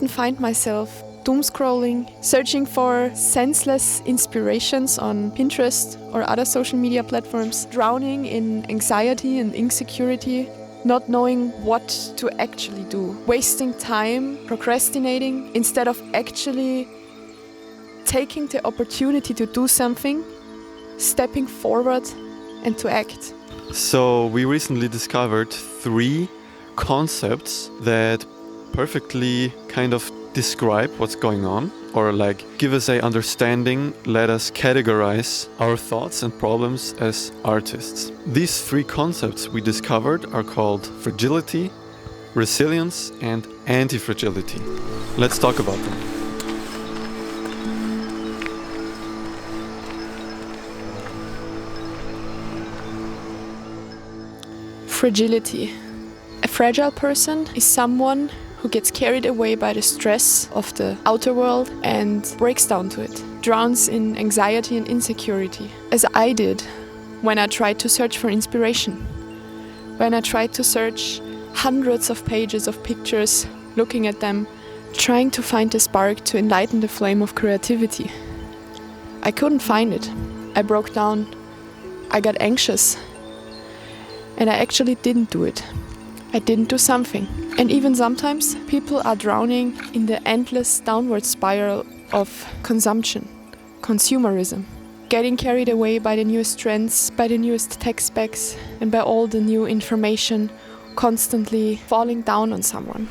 find myself doom scrolling, searching for senseless inspirations on Pinterest or other social media platforms, drowning in anxiety and insecurity, not knowing what to actually do, wasting time, procrastinating, instead of actually taking the opportunity to do something, stepping forward and to act. So we recently discovered 3 concepts that perfectly kind of describe what's going on, or like give us a understanding, let us categorize our thoughts and problems as artists. These 3 concepts we discovered are called fragility, resilience and antifragility. Let's talk about them. Fragility. A fragile person is someone who gets carried away by the stress of the outer world and breaks down to it, drowns in anxiety and insecurity, as I did when I tried to search for inspiration, when I tried to search hundreds of pages of pictures, looking at them, trying to find a spark to enlighten the flame of creativity. I couldn't find it. I broke down. I got anxious. And I actually didn't do it. I didn't do something. And even sometimes people are drowning in the endless downward spiral of consumption, consumerism, getting carried away by the newest trends, by the newest tech specs, and by all the new information, constantly falling down on someone.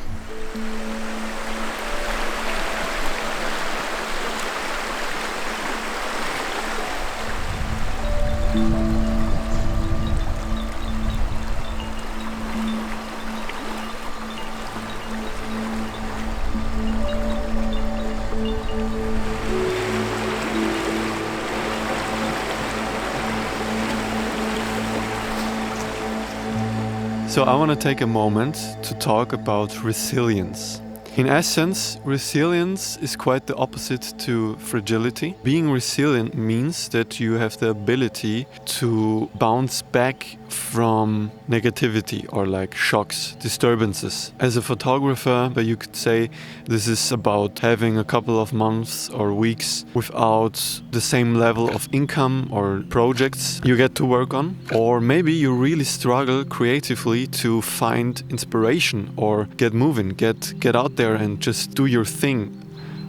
So I want to take a moment to talk about resilience. In essence, resilience is quite the opposite to fragility. Being resilient means that you have the ability to bounce back from negativity or like shocks, disturbances. As a photographer, you could say this is about having a couple of months or weeks without the same level of income or projects you get to work on. Or maybe you really struggle creatively to find inspiration or get moving, get out there and just do your thing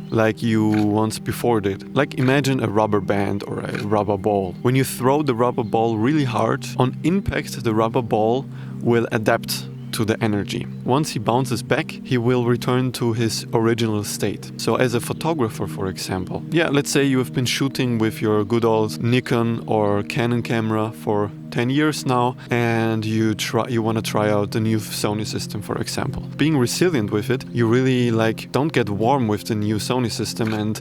like you once before did. Like imagine a rubber band or a rubber ball. When you throw the rubber ball really hard, on impact the rubber ball will adapt to the energy. Once he bounces back, he will return to his original state. So as a photographer, for example, let's say you have been shooting with your good old Nikon or Canon camera for 10 years now, and you want to try out the new Sony system, for example. Being resilient with it, you really don't get warm with the new Sony system and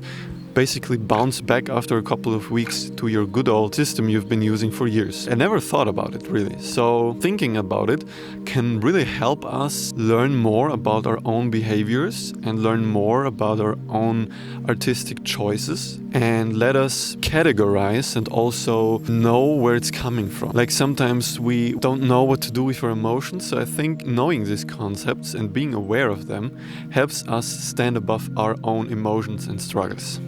basically bounce back after a couple of weeks to your good old system you've been using for years. I never thought about it really. So thinking about it can really help us learn more about our own behaviors and learn more about our own artistic choices and let us categorize and also know where it's coming from. Like sometimes we don't know what to do with our emotions, so I think knowing these concepts and being aware of them helps us stand above our own emotions and struggles.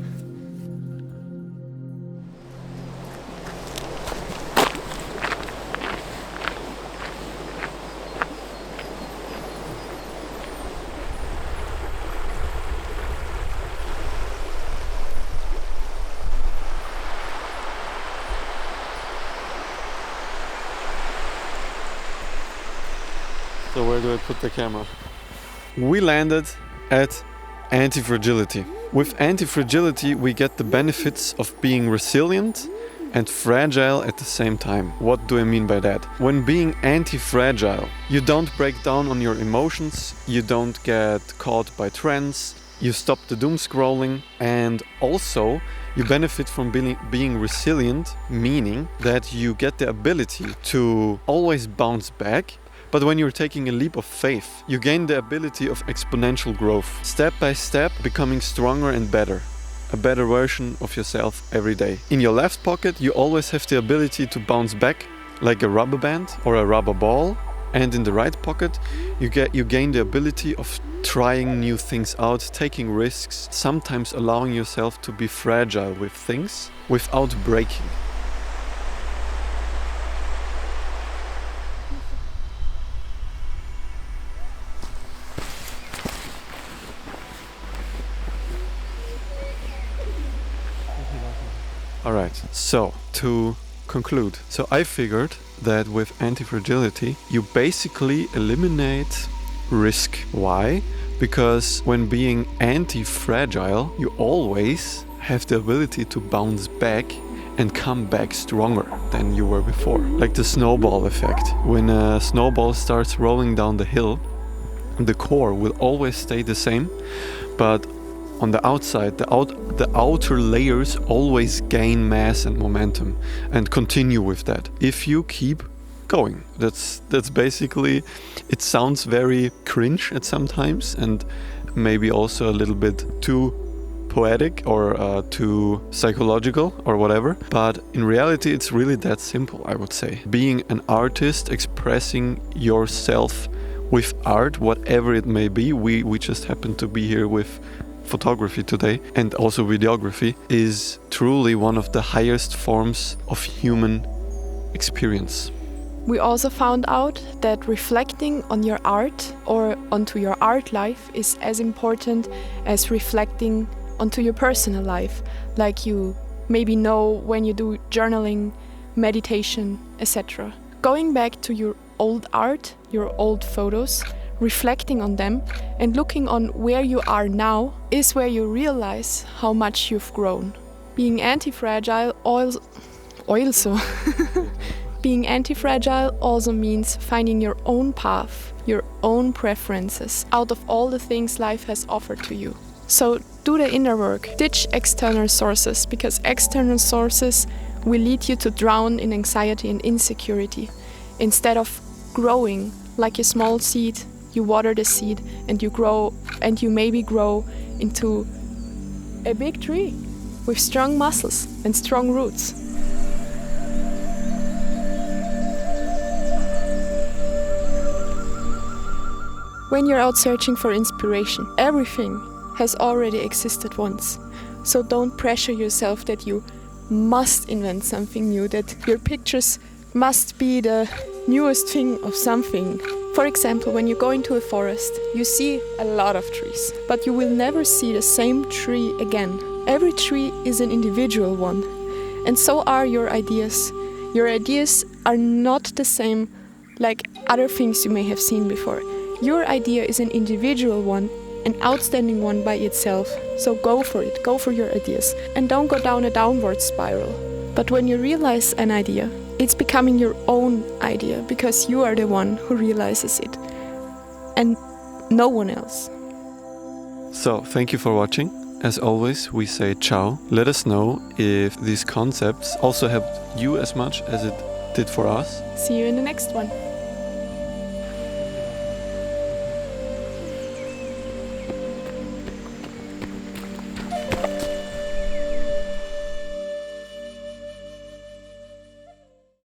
So where do I put the camera? We landed at Antifragility. With Antifragility, we get the benefits of being resilient and fragile at the same time. What do I mean by that? When being anti-fragile, you don't break down on your emotions, you don't get caught by trends, you stop the doom scrolling, and also you benefit from being resilient, meaning that you get the ability to always bounce back. But when you're taking a leap of faith, you gain the ability of exponential growth, step by step becoming stronger and better, a better version of yourself every day. In your left pocket, you always have the ability to bounce back like a rubber band or a rubber ball, And in the right pocket, you gain the ability of trying new things out, taking risks, sometimes allowing yourself to be fragile with things without breaking. Alright, so to conclude. So I figured that with antifragility, you basically eliminate risk. Why? Because when being anti-fragile, you always have the ability to bounce back and come back stronger than you were before. Like the snowball effect. When a snowball starts rolling down the hill, the core will always stay the same, but on the outside, the outer layers always gain mass and momentum and continue with that if you keep going. That's basically, it sounds very cringe at sometimes and maybe also a little bit too poetic or too psychological or whatever, but in reality it's really that simple, I would say. Being an artist, expressing yourself with art, whatever it may be, we just happen to be here with photography today and also videography, is truly one of the highest forms of human experience. We also found out that reflecting on your art or onto your art life is as important as reflecting onto your personal life, like you maybe know when you do journaling, meditation, etc. Going back to your old art, your old photos, reflecting on them and looking on where you are now is where you realize how much you've grown. Being anti-fragile also being anti-fragile also means finding your own path, your own preferences out of all the things life has offered to you. So do the inner work, ditch external sources, because external sources will lead you to drown in anxiety and insecurity. Instead of growing like a small seed, you water the seed and you grow, and you maybe grow into a big tree with strong muscles and strong roots. When you're out searching for inspiration, everything has already existed once. So don't pressure yourself that you must invent something new, that your pictures must be the newest thing of something. For example, when you go into a forest, you see a lot of trees, but you will never see the same tree again. Every tree is an individual one, and so are your ideas. Your ideas are not the same like other things you may have seen before. Your idea is an individual one, an outstanding one by itself. So go for it, go for your ideas, and don't go down a downward spiral. But when you realize an idea, it's becoming your own idea, because you are the one who realizes it and no one else. So, thank you for watching. As always, we say ciao. Let us know if these concepts also helped you as much as it did for us. See you in the next one.